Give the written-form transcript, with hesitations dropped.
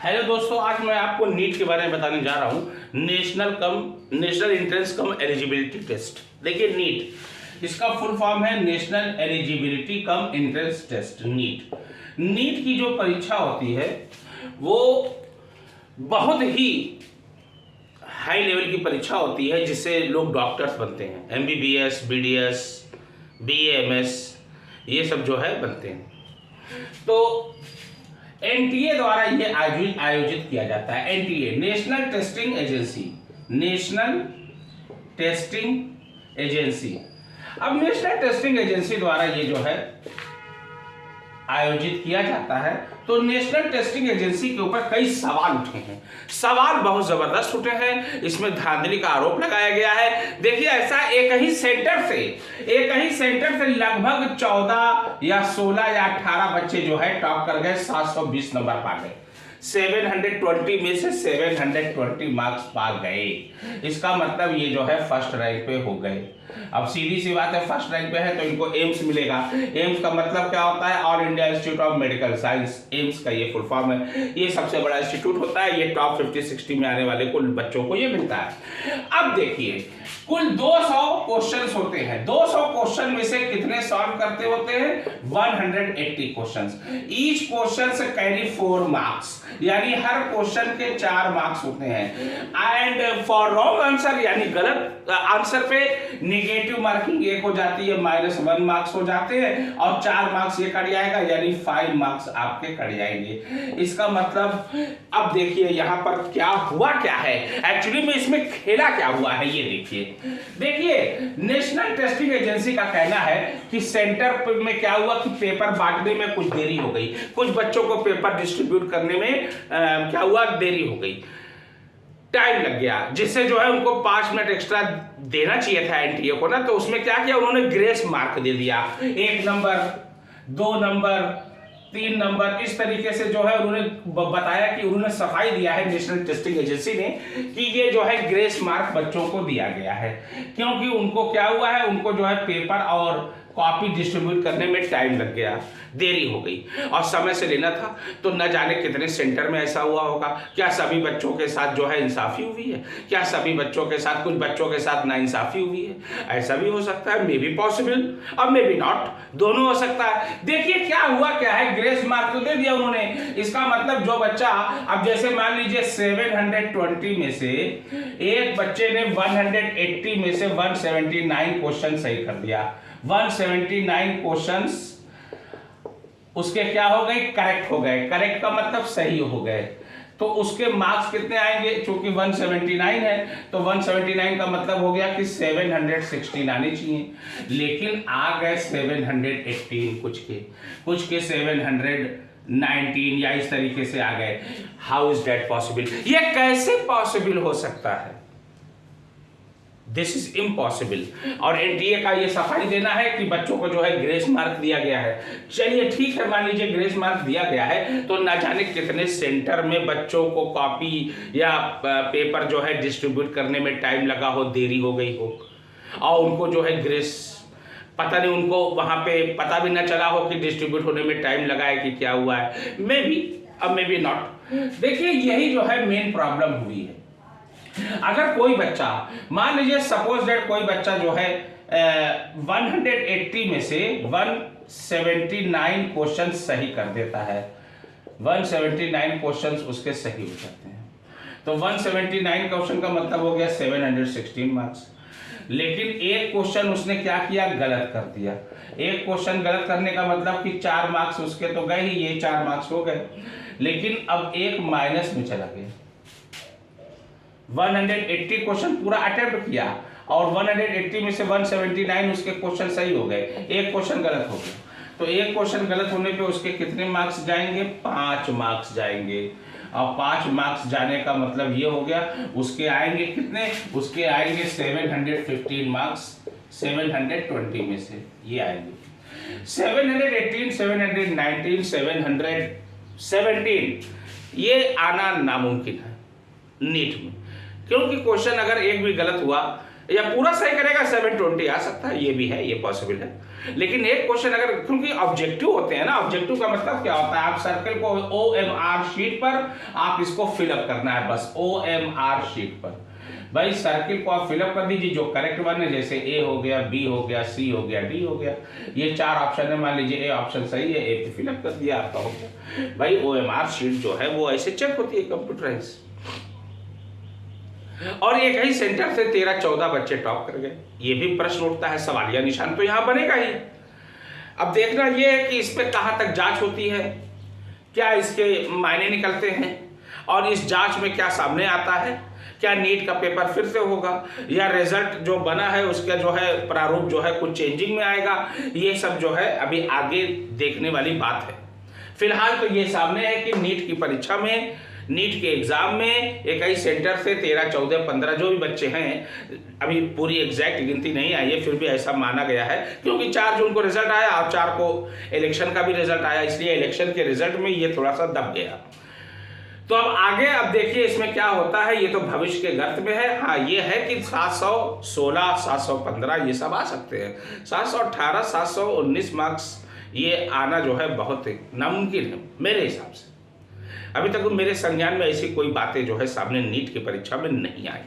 Hello दोस्तों, आज मैं आपको नीट के बारे में बताने जा रहा हूँ। National entrance cum eligibility test. देखिए, नीट इसका फुल फॉर्म है national eligibility cum entrance test. NEET की जो परीक्षा होती है वो बहुत ही हाई लेवल की परीक्षा होती है, जिससे लोग डॉक्टर्स बनते हैं। MBBS, BDS, BAMS ये सब जो है बनते हैं। तो NTA द्वारा ये आयोजित किया जाता है। NTA national testing agency. अब नेशनल टेस्टिंग एजेंसी द्वारा ये जो है आयोजित किया जाता है। तो नेशनल टेस्टिंग एजेंसी के ऊपर कई सवाल उठे हैं। सवाल बहुत जबरदस्त उठे हैं। इसमें धांधली का आरोप लगाया गया है। देखिए, ऐसा एक ही सेंटर से लगभग 14 या 16 या 18 बच्चे जो है टॉप कर गए, 720 नंबर पा गए। 720 में से 720 मार्क्स पा गए। इसका मतलब ये जो है फर्स्ट रैंक पे हो गए। अब सीधी सी बात है, फर्स्ट रैंक पे है तो इनको एम्स मिलेगा। एम्स का मतलब क्या होता है? All India institute of medical science. AIIMS का ये फुल फॉर्म है। ये सबसे बड़ा इंस्टीट्यूट होता है। ये टॉप 50-60 में आने वाले कुल बच्चों को ये मिलता है। अब देखिए, कुल 200 क्वेश्चंस होते हैं। 200 क्वेश्चन में से कितने सॉल्व करते होते हैं? 180 क्वेश्चंस। ईच क्वेश्चन से कैरी 4 मार्क्स, यानी हर क्वेश्चन के 4 मार्क्स होते हैं। एंड फॉर रॉन्ग आंसर, यानी गलत आंसर पे नेगेटिव मार्किंग 1 हो जाती है, -1 मार्क्स हो जाते हैं, और 4 मार्क्स ये कट जाएगा, यानी 5 मार्क्स आपके कट जाएंगे। इसका मतलब अब देखिए यहाँ पर क्या हुआ, क्या है एक्चुअली में, इसमें खेला क्या हुआ है ये देखिए। नेशनल टेस्टिंग एजेंसी का कहना है कि सेंटर में क्या हुआ कि पेपर बांटने में कुछ देरी हो गई। कुछ बच्चों को पेपर डिस्ट्रीब्यूट करने में क्या हुआ, देरी हो गई, टाइम लग गया, जिससे जो है उनको 5 मिनट एक्स्ट्रा देना चाहिए था NTA को ना। तो उसमें क्या किया, उन्होंने ग्रेस मार्क दे दिया। 1 नंबर, 2 नंबर, 3 नंबर, इस तरीके से जो है उन्होंने बताया कि उन्होंने सफाई दिया है नेशनल टेस्टिंग एजेंसी ने कि ये जो है ग्रेस मार्क बच्चों को दिया गया है, क्योंकि उनको क्या हुआ है, उनको जो है पेपर और कॉपी डिस्ट्रीब्यूट करने में टाइम लग गया, देरी हो गई, और समय से लेना था। तो न जाने कितने सेंटर में ऐसा हुआ होगा। क्या सभी बच्चों के साथ जो है इंसाफी हुई है? क्या सभी बच्चों के साथ, कुछ बच्चों के साथ नाइंसाफी हुई है? ऐसा भी हो सकता है, मे बी पॉसिबल और मे बी नॉट, दोनों हो सकता है। देखिए क्या हुआ, क्या है, ग्रेस मार्क तो दे दिया उन्होंने। इसका मतलब जो बच्चा, अब जैसे मान लीजिए 720 में से एक बच्चे ने 180 में से 179 क्वेश्चन सही कर दिया। 179 क्वेश्चंस उसके क्या हो गए, करेक्ट हो गए। करेक्ट का मतलब सही हो गए। तो उसके मार्क्स कितने आएंगे? चूंकि 179 है तो 179 का मतलब हो गया कि 716 आने चाहिए, लेकिन आ गए 718। कुछ के 719 या इस तरीके से आ गए। How is that possible? ये कैसे पॉसिबल हो सकता है? This is impossible. और NTA का ये सफाई देना है कि बच्चों को जो है ग्रेस मार्क दिया गया है। चलिए ठीक है, मान लीजिए ग्रेस मार्क दिया गया है, तो ना जाने कितने सेंटर में बच्चों को कॉपी या पेपर जो है डिस्ट्रीब्यूट करने में टाइम लगा हो, देरी हो गई हो, और उनको जो है ग्रेस, पता नहीं उनको वहाँ पे पता भी ना चला हो कि डिस्ट्रीब्यूट होने में टाइम लगा है कि क्या हुआ है, मे बी अब मे बी नॉट। देखिए, यही जो है मेन प्रॉब्लम हुई है। अगर कोई बच्चा, मान लीजिए सपोज दैट कोई बच्चा जो है 180 में से 179 क्वेश्चन सही कर देता है, 179 क्वेश्चन उसके सही हो जाते हैं, तो 179 क्वेश्चन का मतलब हो गया 716 मार्क्स। लेकिन एक क्वेश्चन उसने क्या किया, गलत कर दिया। एक क्वेश्चन गलत करने का मतलब कि 4 मार्क्स उसके तो गए ही, ये 4 मार्क्स हो गए, लेकिन अब एक माइनस में चला गया। 180 क्वेश्चन पूरा अटेम्प्ट किया और 180 में से 179 उसके क्वेश्चन सही हो गए, एक क्वेश्चन गलत हो गया। तो एक क्वेश्चन गलत होने पे उसके कितने मार्क्स जाएंगे? 5 मार्क्स जाएंगे। और 5 मार्क्स जाने का मतलब ये हो गया, उसके आएंगे कितने? उसके आएंगे 715 मार्क्स 720 में से ये आएंगे। 718, 719, 717 ये आना नामुमकिन है नीट में, क्योंकि क्वेश्चन अगर एक भी गलत हुआ या पूरा सही करेगा 720 आ सकता है, ये भी है, ये पॉसिबल है। लेकिन एक क्वेश्चन अगर, क्योंकि ऑब्जेक्टिव होते हैं ना, ऑब्जेक्टिव का मतलब क्या होता है, आप सर्कल को OMR शीट पर आप इसको फिलअप करना है, बस OMR शीट पर भाई सर्किल को आप फिलअप कर दीजिए, जो करेक्ट वन है, जैसे ए हो गया, बी हो गया, सी हो गया, डी हो गया, ये 4 ऑप्शन है, मान लीजिए ए ऑप्शन सही है, ए पे फिलअप कर दिया आपका हो गया। भाई OMR शीट जो है वो ऐसे चेक होती है कंप्यूटराइज। और एक ही सेंटर से 13-14 बच्चे टॉप कर गए, ये भी प्रश्न उठता है, सवालिया निशान तो यहां बनेगा ही। अब देखना ये है कि इस पे कहां तक जांच होती है, क्या इसके मायने निकलते हैं, और इस जांच में क्या सामने आता है, क्या नीट का पेपर फिर से होगा, या रिजल्ट जो बना है उसका जो है प्रारूप जो है कुछ चेंजिंग में आएगा, ये सब जो है अभी आगे देखने वाली बात है। फिलहाल तो ये सामने है कि नीट की परीक्षा में, नीट के एग्जाम में एक ही सेंटर से 13, 14, 15 जो भी बच्चे हैं, अभी पूरी एग्जैक्ट गिनती नहीं आई है, फिर भी ऐसा माना गया है, क्योंकि 4 जून को रिजल्ट आया और 4 को इलेक्शन का भी रिजल्ट आया, इसलिए इलेक्शन के रिजल्ट में ये थोड़ा सा दब गया। तो अब आगे अब देखिए इसमें क्या होता है, ये तो भविष्य के गर्त में है। हाँ ये है कि 716, 715 ये सब आ सकते हैं, 718, 719 मार्क्स ये आना जो है बहुत नामुमकिन है मेरे हिसाब से। अभी तक मेरे संज्ञान में ऐसी कोई बातें जो है सामने नीट की परीक्षा में नहीं आई।